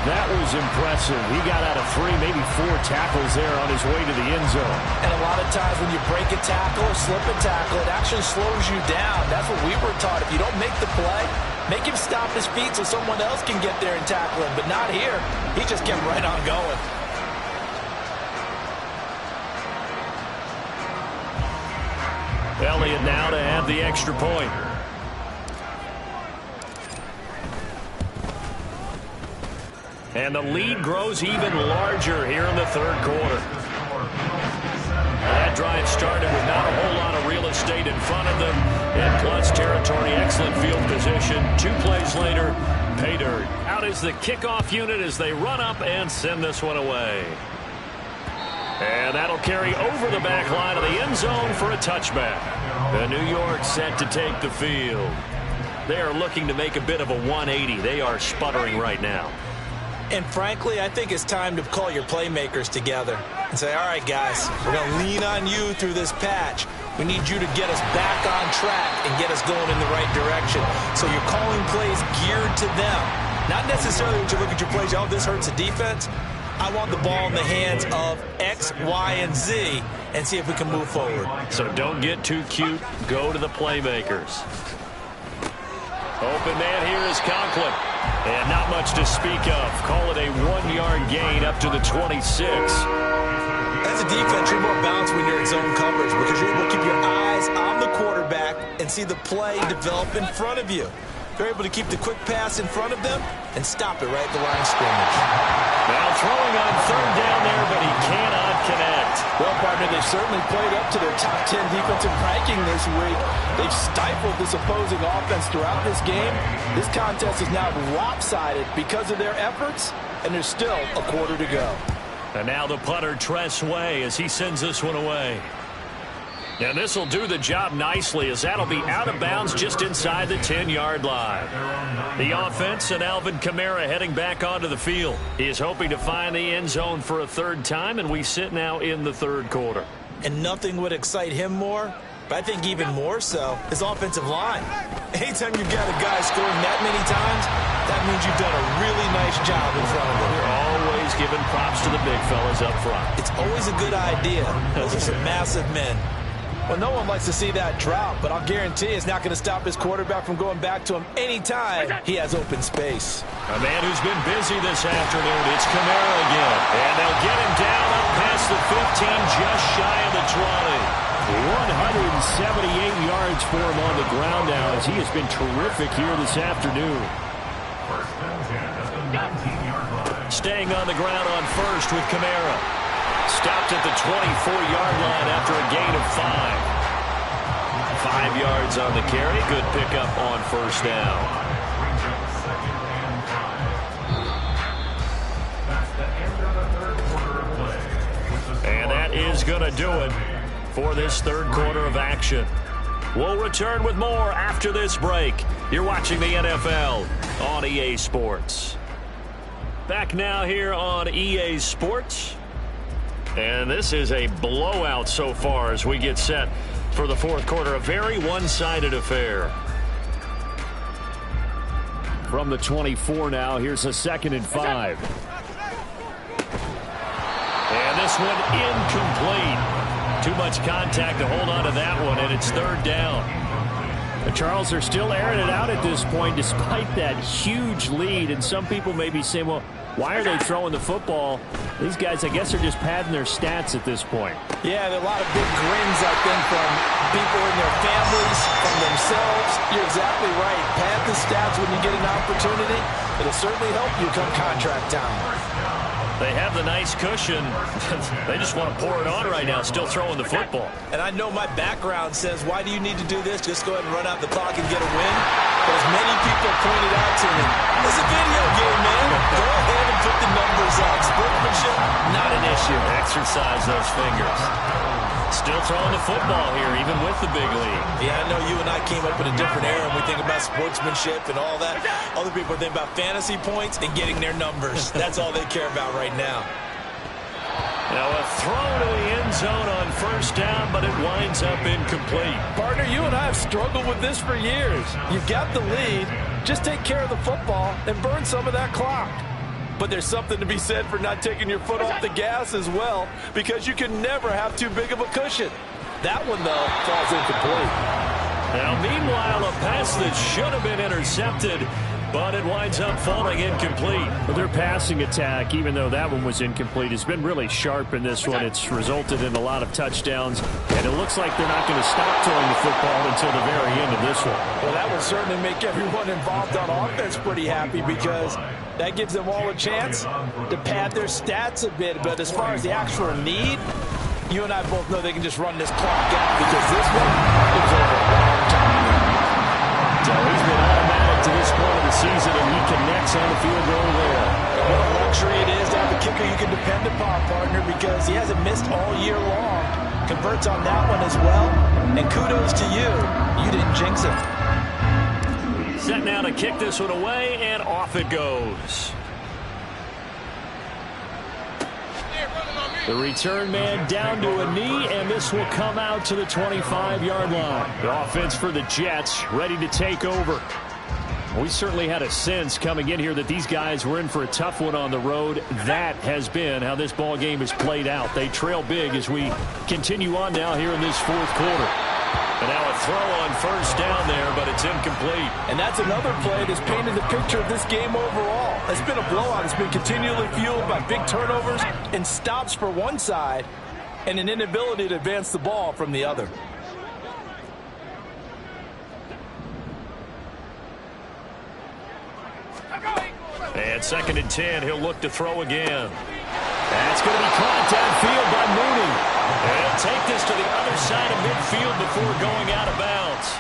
Speaker 2: that was impressive. He got out of 3, maybe 4 tackles there on his way to the end zone.
Speaker 3: And a lot of times when you break a tackle or slip a tackle, it actually slows you down. That's what we were taught. If you don't make the play, make him stop his feet so someone else can get there and tackle him. But not here. He just kept right on going.
Speaker 2: Elliott now to have the extra point. And the lead grows even larger here in the third quarter. That drive started with not a whole lot of real estate in front of them. And plus territory, excellent field position. 2 plays later, pay dirt. Out is the kickoff unit as they run up and send this one away. And that'll carry over the back line of the end zone for a touchback. The New York set to take the field. They are looking to make a bit of a 180. They are sputtering right now.
Speaker 3: And frankly, I think it's time to call your playmakers together and say, all right, guys, we're going to lean on you through this patch. We need you to get us back on track and get us going in the right direction. So you're calling plays geared to them. Not necessarily when you look at your plays, oh, this hurts the defense. I want the ball in the hands of X, Y, and Z and see if we can move forward.
Speaker 2: So don't get too cute. Go to the playmakers. Open man here is Conklin. And not much to speak of. Call it a 1-yard gain up to the 26.
Speaker 3: As a defense, you're more balanced when you're in zone coverage because you're able to keep your eyes on the quarterback and see the play develop in front of you. They're able to keep the quick pass in front of them and stop it right at the line of scrimmage.
Speaker 2: Now throwing on third down there, but he cannot connect.
Speaker 3: Well, partner, they've certainly played up to their top 10 defensive ranking this week. They've stifled this opposing offense throughout this game. This contest is now lopsided because of their efforts, and there's still a quarter to go.
Speaker 2: And now the punter, Tress Way, as he sends this one away. And this will do the job nicely as that'll be out of bounds just inside the 10-yard line. The offense and Alvin Kamara heading back onto the field. He is hoping to find the end zone for a third time, and we sit now in the third quarter.
Speaker 3: And nothing would excite him more, but I think even more so, his offensive line. Anytime you've got a guy scoring that many times, that means you've done a really nice job in front of him.
Speaker 2: You're always giving props to the big fellas up front.
Speaker 3: It's always a good idea. Those are some massive men. Well, no one likes to see that drop, but I'll guarantee it's not going to stop his quarterback from going back to him anytime he has open space.
Speaker 2: A man who's been busy this afternoon, it's Kamara again. And they'll get him down up past the 15, just shy of the 20. 178 yards for him on the ground now as he has been terrific here this afternoon. Staying on the ground on first with Kamara. Stopped at the 24-yard line after a gain of 5. 5 yards on the carry. Good pickup on first down. And that is going to do it for this third quarter of action. We'll return with more after this break. You're watching the NFL on EA Sports. Back now here on EA Sports. And this is a blowout so far as we get set for the fourth quarter. A very one-sided affair. From the 24 now, here's a 2nd and 5. And this one incomplete. Too much contact to hold on to that one, and it's third down. The Charles are still airing it out at this point despite that huge lead. And some people may be saying, well, why are they throwing the football? These guys, I guess, are just padding their stats at this point.
Speaker 3: Yeah, there are a lot of big grins, I think, from people in their families, from themselves. You're exactly right. Pad the stats when you get an opportunity. It'll certainly help you come contract time.
Speaker 2: They have the nice cushion. They just want to pour it on right now, still throwing the football.
Speaker 3: And I know my background says, why do you need to do this? Just go ahead and run out the clock and get a win. But as many people pointed out to me, it's a video game, man. Go ahead and put the numbers up. Sportsmanship, not an issue.
Speaker 2: Exercise those fingers. Still throwing the football here, even with the big lead.
Speaker 3: Yeah, I know you and I came up in a different era, and we think about sportsmanship and all that. Other people think about fantasy points and getting their numbers. That's all they care about right now.
Speaker 2: Now a throw to the end zone on first down, but it winds up incomplete.
Speaker 3: Partner, you and I have struggled with this for years. You've got the lead. Just take care of the football and burn some of that clock. But there's something to be said for not taking your foot off the gas as well, because you can never have too big of a cushion. That one, though, falls incomplete.
Speaker 2: Now, meanwhile, a pass that should have been intercepted, but it winds up falling incomplete.
Speaker 5: Well, their passing attack, even though that one was incomplete, has been really sharp in this one. It's resulted in a lot of touchdowns, and it looks like they're not going to stop throwing the football until the very end of this one.
Speaker 3: Well, that will certainly make everyone involved on offense pretty happy, because that gives them all a chance to pad their stats a bit. But as far as the actual need, you and I both know they can just run this clock out, because this one is over a long time.
Speaker 2: So he's been automatic to this point of the season, and he connects on the field goal there.
Speaker 3: What a luxury it is to have a kicker you can depend upon, partner, because he hasn't missed all year long. Converts on that one as well, and kudos to you. You didn't jinx it.
Speaker 2: Set now to kick this one away, and off it goes. The return man down to a knee, and this will come out to the 25-yard line. The offense for the Jets ready to take over. We certainly had a sense coming in here that these guys were in for a tough one on the road. That has been how this ball game has played out. They trail big as we continue on now here in this fourth quarter. And now a throw on first down there, but it's incomplete.
Speaker 3: And that's another play that's painted the picture of this game overall. It's been a blowout. It's been continually fueled by big turnovers and stops for one side and an inability to advance the ball from the other.
Speaker 2: And 2nd and 10, he'll look to throw again. That's going to be caught downfield by Mooney. And he'll take this to the other side of midfield before going out of bounds.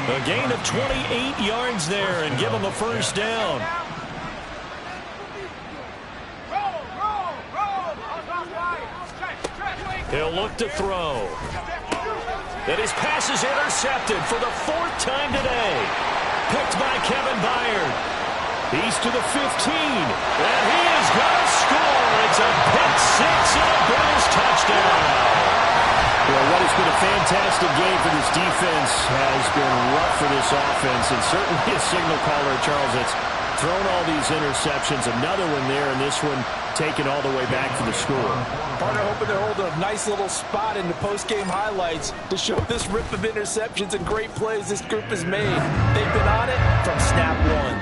Speaker 2: A gain of 28 yards there and give him a first down. He'll look to throw. And his pass is intercepted for the 4th time today. Picked by Kevin Byard. He's to the 15, and he is going to score. It's a pick six and a Bills touchdown.
Speaker 5: Well, what has been a fantastic game for this defense has been rough for this offense, and certainly a signal caller, Charles, that's thrown all these interceptions. Another one there, and this one taken all the way back for the score.
Speaker 3: Partner hoping they're holding a nice little spot in the post-game highlights to show this rip of interceptions and great plays this group has made. They've been on it from snap one.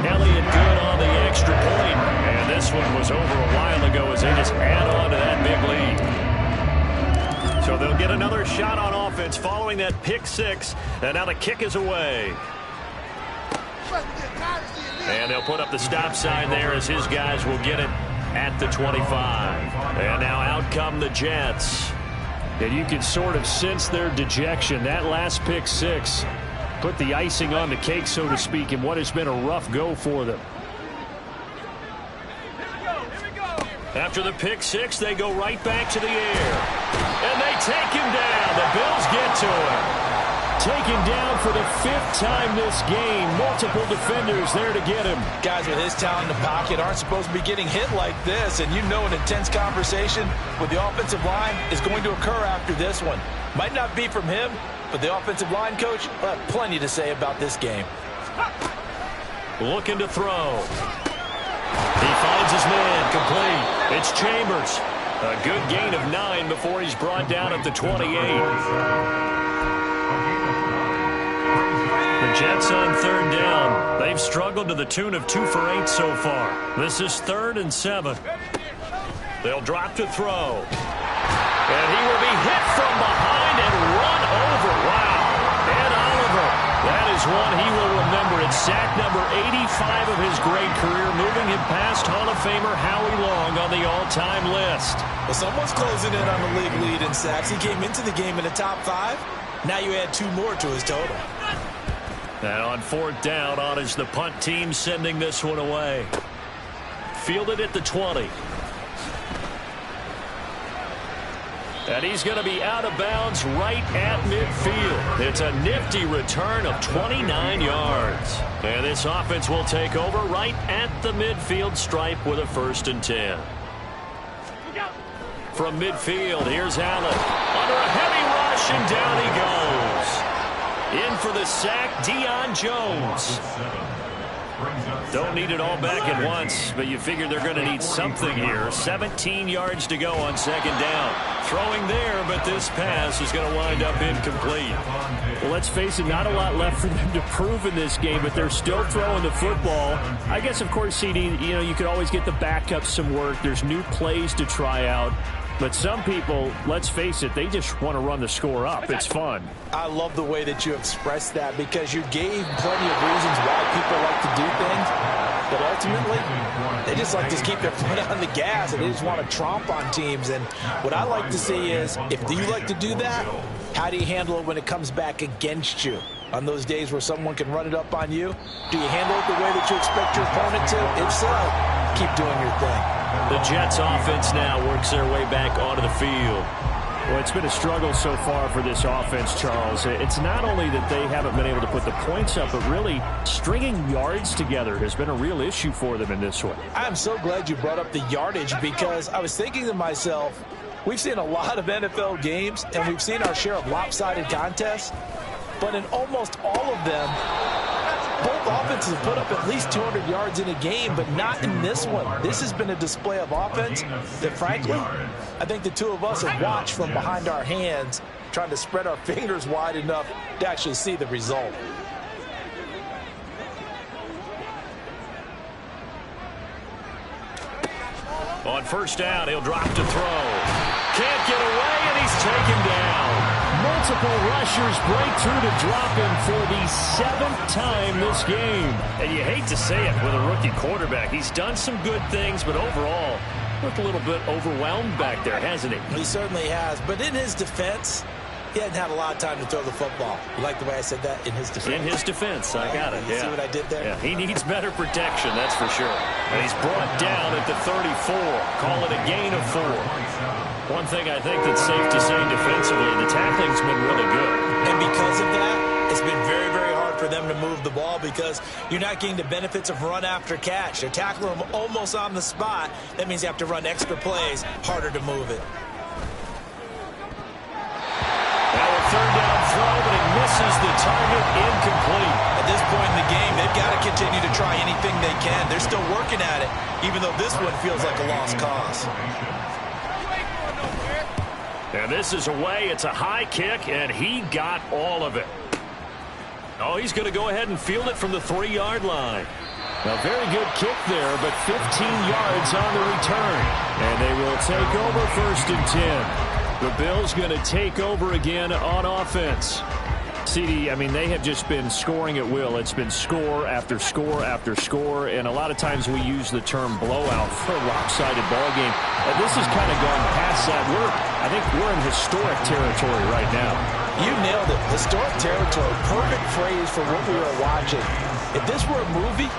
Speaker 2: Elliott good on the extra point, and this one was over a while ago as they just add on to that big lead. So they'll get another shot on offense following that pick six, and now the kick is away. And they'll put up the stop sign there as his guys will get it at the 25. And now out come the Jets.
Speaker 5: And you can sort of sense their dejection. That last pick six put the icing on the cake, so to speak, in what has been a rough go for them.
Speaker 2: After the pick six, they go right back to the air. And they take him down. The Bills get to him. Taken down for the 5th time this game. Multiple defenders there to get him.
Speaker 3: Guys with his talent in the pocket aren't supposed to be getting hit like this, and you know an intense conversation with the offensive line is going to occur after this one. Might not be from him, but the offensive line coach will have plenty to say about this game.
Speaker 2: Looking to throw. He finds his man complete. It's Chambers. A good gain of 9 before he's brought down at the 28. The Jets on 3rd down. They've struggled to the tune of 2 for 8 so far. This is 3rd and 7. They'll drop to throw. And he will be hit from behind and run over. Wow. And Oliver. That is one he will remember. It's sack number 85 of his great career, moving him past Hall of Famer Howie Long on the all-time list.
Speaker 3: Well, someone's closing in on the league lead in sacks. He came into the game in the top 5. Now you add 2 more to his total.
Speaker 2: And on 4th down, on is the punt team sending this one away. Fielded at the 20. And he's going to be out of bounds right at midfield. It's a nifty return of 29 yards. And this offense will take over right at the midfield stripe with a 1st and 10. From midfield, here's Allen. Under a heavy rush, and down he goes. In for the sack, Deion Jones. Don't need it all back at once, but you figure they're going to need something here. 17 yards to go on second down. Throwing there, but this pass is going to wind up incomplete.
Speaker 5: Well, let's face it, not a lot left for them to prove in this game, but they're still throwing the football. I guess, of course, CD, you could always get the backups some work. There's new plays to try out. But some people, let's face it, they just want to run the score up. It's fun.
Speaker 3: I love the way that you expressed that because you gave plenty of reasons why people like to do things. But ultimately, they just like to keep their foot on the gas and they just want to tromp on teams. And what I like to see is, if you like to do that, how do you handle it when it comes back against you? On those days where someone can run it up on you, do you handle it the way that you expect your opponent to? If so, keep doing your thing.
Speaker 2: The Jets offense now works their way back onto the field.
Speaker 5: Well, it's been a struggle so far for this offense, Charles. It's not only that they haven't been able to put the points up, but really stringing yards together has been a real issue for them in this one.
Speaker 3: I'm so glad you brought up the yardage because I was thinking to myself, we've seen a lot of NFL games and we've seen our share of lopsided contests, but in almost all of them, both offenses have put up at least 200 yards in a game, but not in this one. This has been a display of offense that, frankly, I think the two of us have watched from behind our hands, trying to spread our fingers wide enough to actually see the result.
Speaker 2: On first down, he'll drop to throw. Can't get away, and he's taken down.
Speaker 5: Multiple rushers break through to drop him for the 7th time this game.
Speaker 2: And you hate to say it with a rookie quarterback. He's done some good things, but overall, looked a little bit overwhelmed back there, hasn't he?
Speaker 3: He certainly has. But in his defense, he hadn't had a lot of time to throw the football. You like the way I said that? In his defense.
Speaker 2: In his defense, I got it.
Speaker 3: You see what I did there?
Speaker 2: Yeah, he needs better protection, that's for sure. And he's brought down at the 34. Call it a gain of 4. One thing I think that's safe to say defensively, the tackling's been really good.
Speaker 3: And because of that, it's been very, very hard for them to move the ball because you're not getting the benefits of run after catch. They're tackling them almost on the spot. That means you have to run extra plays, harder to move it.
Speaker 2: Now a third down throw, but it misses the target, incomplete.
Speaker 3: At this point in the game, they've got to continue to try anything they can. They're still working at it, even though this one feels like a lost cause.
Speaker 2: And this is away. It's a high kick, and he got all of it. Oh, he's going to go ahead and field it from the 3-yard line.
Speaker 5: A very good kick there, but 15 yards on the return. And they will take over 1st and 10. The Bills going to take over again on offense. CD, I mean, they have just been scoring at will. It's been score after score after score, and a lot of times we use the term blowout for a lopsided ball game. This has kind of gone past that. I think we're in historic territory right now.
Speaker 3: You nailed it. Historic territory. Perfect phrase for what we are watching. If this were a movie,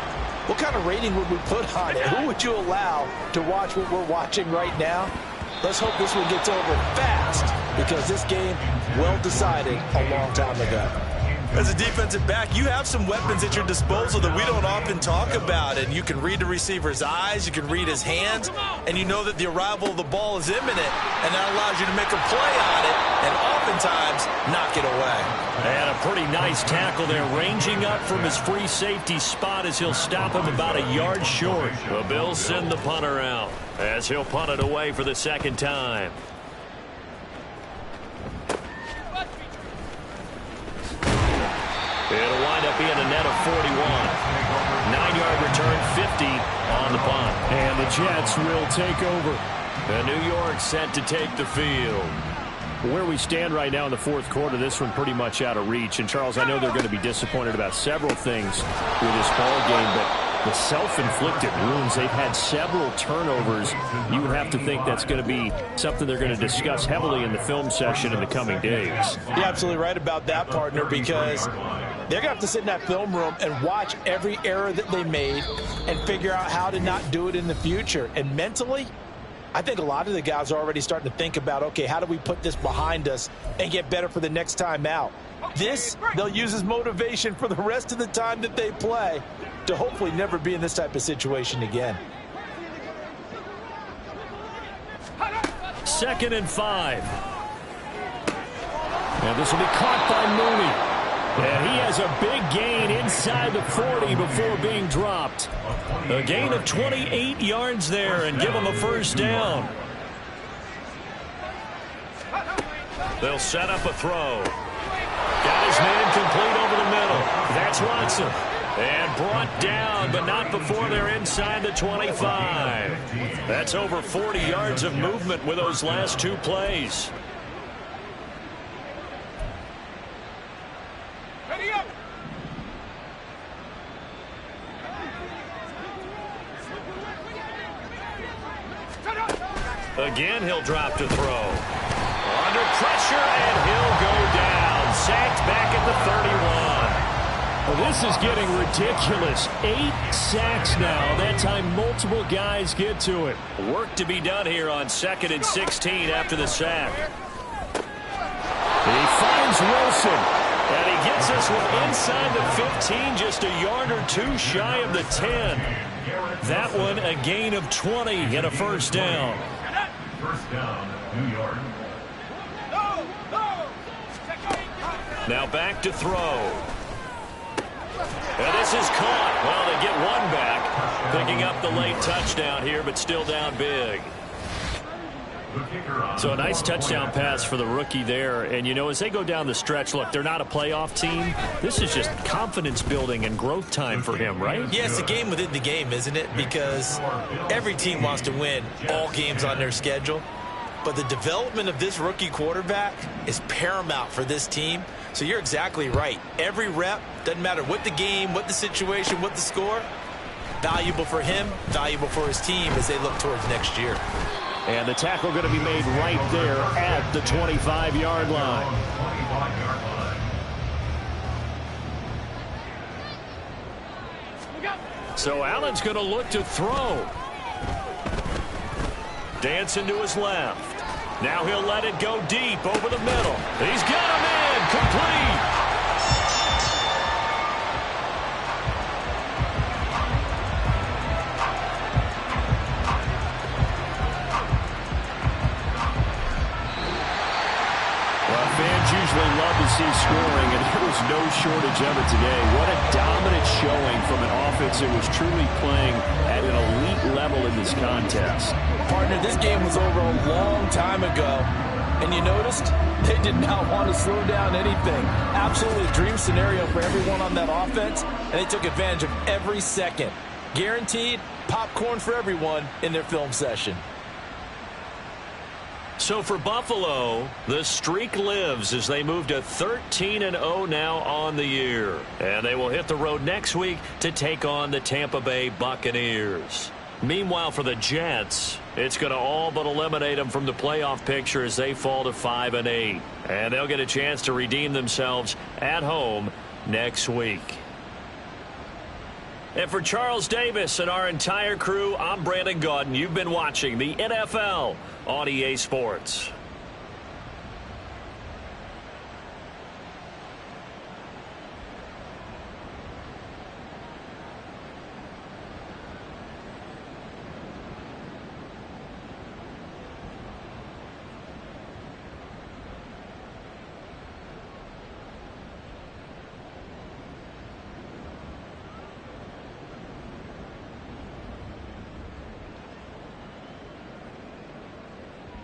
Speaker 3: what kind of rating would we put on it? Who would you allow to watch what we're watching right now? Let's hope this one gets over fast because this game, well decided a long time ago. As a defensive back, you have some weapons at your disposal that we don't often talk about. And you can read the receiver's eyes, you can read his hands, and you know that the arrival of the ball is imminent. And that allows you to make a play on it and oftentimes knock it away.
Speaker 2: And a pretty nice tackle there, ranging up from his free safety spot as he'll stop him about a yard short. The Bills send the punter out as he'll punt it away for the 2nd time. It'll wind up being a net of 41. 9-yard return, 50 on the punt.
Speaker 5: And the Jets will take over.
Speaker 2: And New York set to take the field.
Speaker 5: Where we stand right now in the 4th quarter, this one pretty much out of reach. And, Charles, I know they're going to be disappointed about several things with this ball game, but the self-inflicted wounds, they've had several turnovers. You would have to think that's going to be something they're going to discuss heavily in the film session in the coming days.
Speaker 3: You're absolutely right about that, partner, because they're going to have to sit in that film room and watch every error that they made and figure out how to not do it in the future. And mentally, I think a lot of the guys are already starting to think about, okay, how do we put this behind us and get better for the next time out? This, they'll use as motivation for the rest of the time that they play to hopefully never be in this type of situation again.
Speaker 2: 2nd and 5.
Speaker 5: And this will be caught by Mooney.
Speaker 2: And he has a big gain inside the 40 before being dropped. A gain of 28 yards there and give him a first down. They'll set up a throw. Got his man complete over the middle. That's Watson. And brought down, but not before they're inside the 25. That's over 40 yards of movement with those last two plays. Again, he'll drop to throw. Under pressure, and he'll go down. Sacked back at the 31. Well, this is getting ridiculous. 8 sacks now. That time, multiple guys get to it. Work to be done here on 2nd and 16 after the sack. He finds Wilson. And he gets this one inside the 15, just a yard or two shy of the 10. That one, a gain of 20 and a first down.
Speaker 4: First down, New York.
Speaker 2: Now back to throw. And this is caught. Well, they get one back. Picking up the late touchdown here, but still down big. So a nice touchdown pass for the rookie there. And, you know, as they go down the stretch, look, they're not a playoff team. This is just confidence building and growth time for him, right?
Speaker 3: Yeah, it's a game within the game, isn't it? Because every team wants to win all games on their schedule. But the development of this rookie quarterback is paramount for this team. So you're exactly right. Every rep, doesn't matter what the game, what the situation, what the score, valuable for him, valuable for his team as they look towards next year.
Speaker 2: And the tackle going to be made right there at the 25-yard line. So Allen's going to look to throw. Dancing to his left. Now he'll let it go deep over the middle. He's got him in. Complete. Fans usually love to see scoring, and there was no shortage of it today. What a dominant showing from an offense that was truly playing at an elite level in this contest.
Speaker 3: Partner, this game was over a long time ago, and you noticed they did not want to slow down anything. Absolutely dream scenario for everyone on that offense, and they took advantage of every second. Guaranteed popcorn for everyone in their film session. So for Buffalo, the streak lives as they move to 13-0 now on the year. And they will hit the road next week to take on the Tampa Bay Buccaneers. Meanwhile, for the Jets, it's going to all but eliminate them from the playoff picture as they fall to 5-8. And they'll get a chance to redeem themselves at home next week. And for Charles Davis and our entire crew, I'm Brandon Gaudin. You've been watching the NFL on EA Sports.